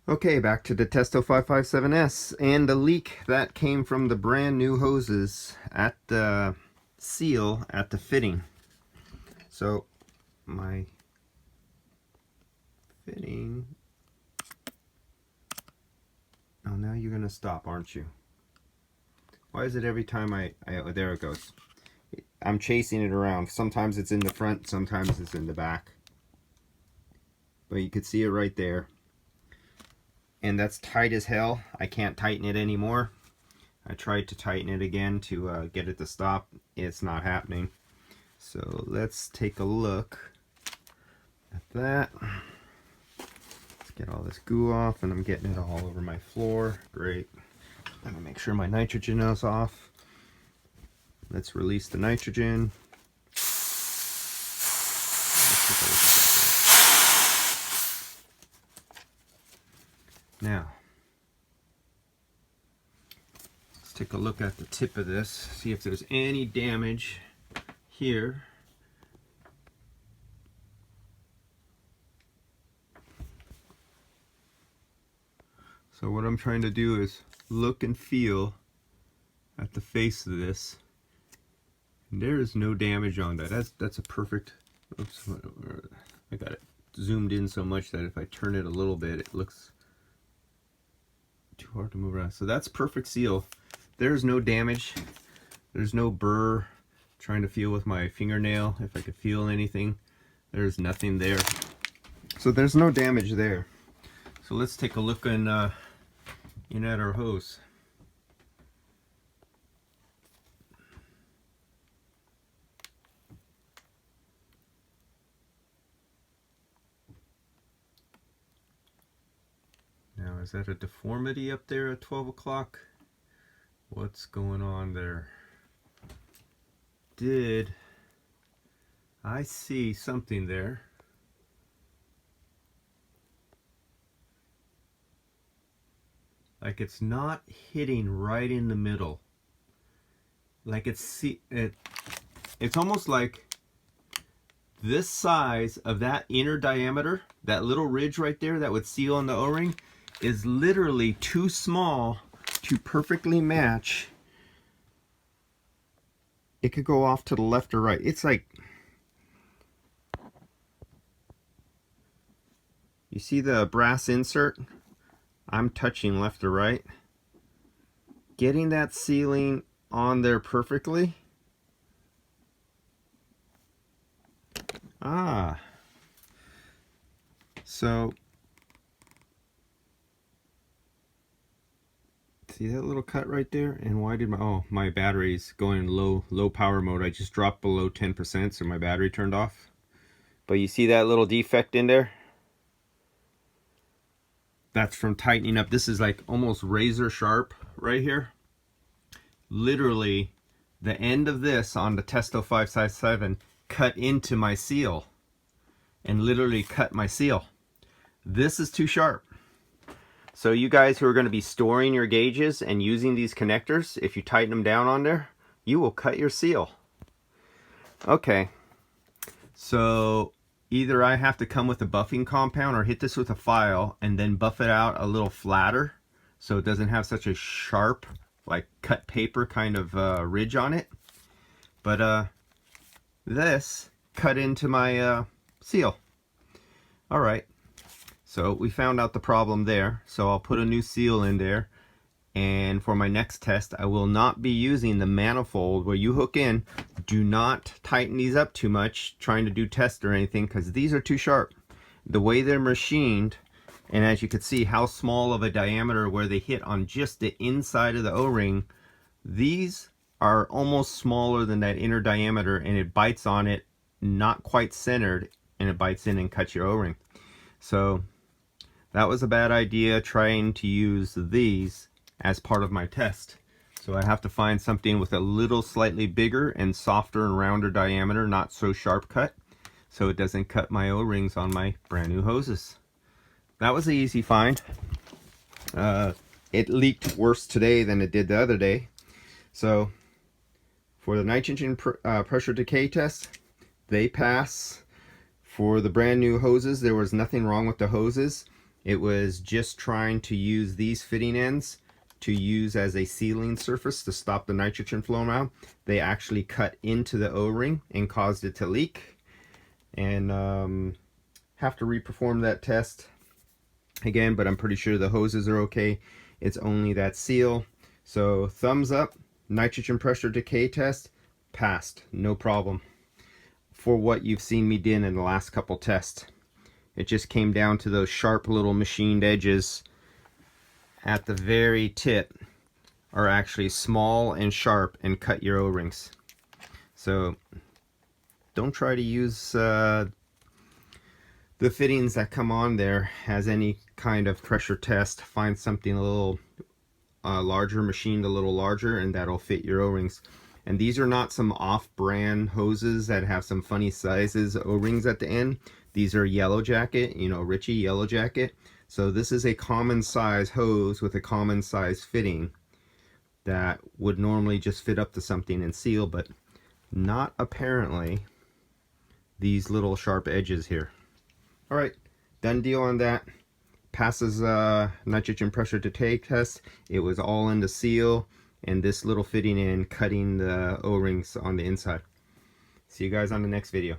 Okay, back to the TESTO 557S and the leak that came from the brand new hoses at the seal at the fitting. So my fitting, oh, now you're gonna stop, aren't you? Why is it every time oh, there it goes. I'm chasing it around. Sometimes it's in the front, sometimes it's in the back. But you could see it right there. And that's tight as hell. I can't tighten it anymore. I tried to tighten it again to get it to stop. It's not happening. So let's take a look at that. Let's get all this goo off, and I'm getting it all over my floor. Great. I'm gonna make sure my nitrogen is off. Let's release the nitrogen. Now, let's take a look at the tip of this, see if there's any damage here. So what I'm trying to do is look and feel at the face of this. And there is no damage on that. That's a perfect, oops, I got it zoomed in so much that if I turn it a little bit, it looks too hard to move around. So that's perfect seal. There's no damage. There's no burr. Trying to feel with my fingernail if I could feel anything. There's nothing there. So there's no damage there. So let's take a look in at our hose. Now, is that a deformity up there at 12 o'clock? What's going on there? Did I see something there? Like it's not hitting right in the middle. Like it's almost like this size of that inner diameter, that little ridge right there that would seal on the O-ring, is literally too small to perfectly match. It could go off to the left or right. It's like, you see the brass insert? I'm touching left or right. Getting that sealing on there perfectly. Ah. So, see that little cut right there? And why did my battery's going in low power mode. I just dropped below 10%, so my battery turned off. But you see that little defect in there? That's from tightening up. This is like almost razor sharp right here. Literally, the end of this on the TESTO 557 cut into my seal and literally cut my seal. This is too sharp. So you guys who are going to be storing your gauges and using these connectors, if you tighten them down on there, you will cut your seal. Okay, so either I have to come with a buffing compound or hit this with a file and then buff it out a little flatter so it doesn't have such a sharp, like cut paper kind of ridge on it. But this cut into my seal. All right. So we found out the problem there. So I'll put a new seal in there. And for my next test, I will not be using the manifold where you hook in. Do not tighten these up too much trying to do tests or anything, because these are too sharp. The way they're machined, and as you can see how small of a diameter where they hit on just the inside of the O-ring, these are almost smaller than that inner diameter, and it bites on it not quite centered, and it bites in and cuts your O-ring. So that was a bad idea trying to use these as part of my test. So I have to find something with a little slightly bigger and softer and rounder diameter, not so sharp cut, so it doesn't cut my O-rings on my brand new hoses. That was an easy find. It leaked worse today than it did the other day. So for the nitrogen pressure decay test, they pass. For the brand new hoses, there was nothing wrong with the hoses. It was just trying to use these fitting ends to use as a sealing surface to stop the nitrogen flow out. They actually cut into the O-ring and caused it to leak. And have to reperform that test again, but I'm pretty sure the hoses are okay. It's only that seal. So thumbs up. Nitrogen pressure decay test passed, no problem, for what you've seen me do in the last couple tests. It just came down to those sharp little machined edges at the very tip are actually small and sharp and cut your O-rings. So don't try to use the fittings that come on there as any kind of pressure test. Find something a little larger, machined a little larger, and that'll fit your O-rings. And these are not some off-brand hoses that have some funny sizes O-rings at the end. These are Yellow Jacket, you know, Ritchie Yellow Jacket. So this is a common size hose with a common size fitting that would normally just fit up to something and seal, but not apparently these little sharp edges here. All right, done deal on that. Passes nitrogen pressure decay test. It was all in the seal and this little fitting in cutting the O-rings on the inside. See you guys on the next video.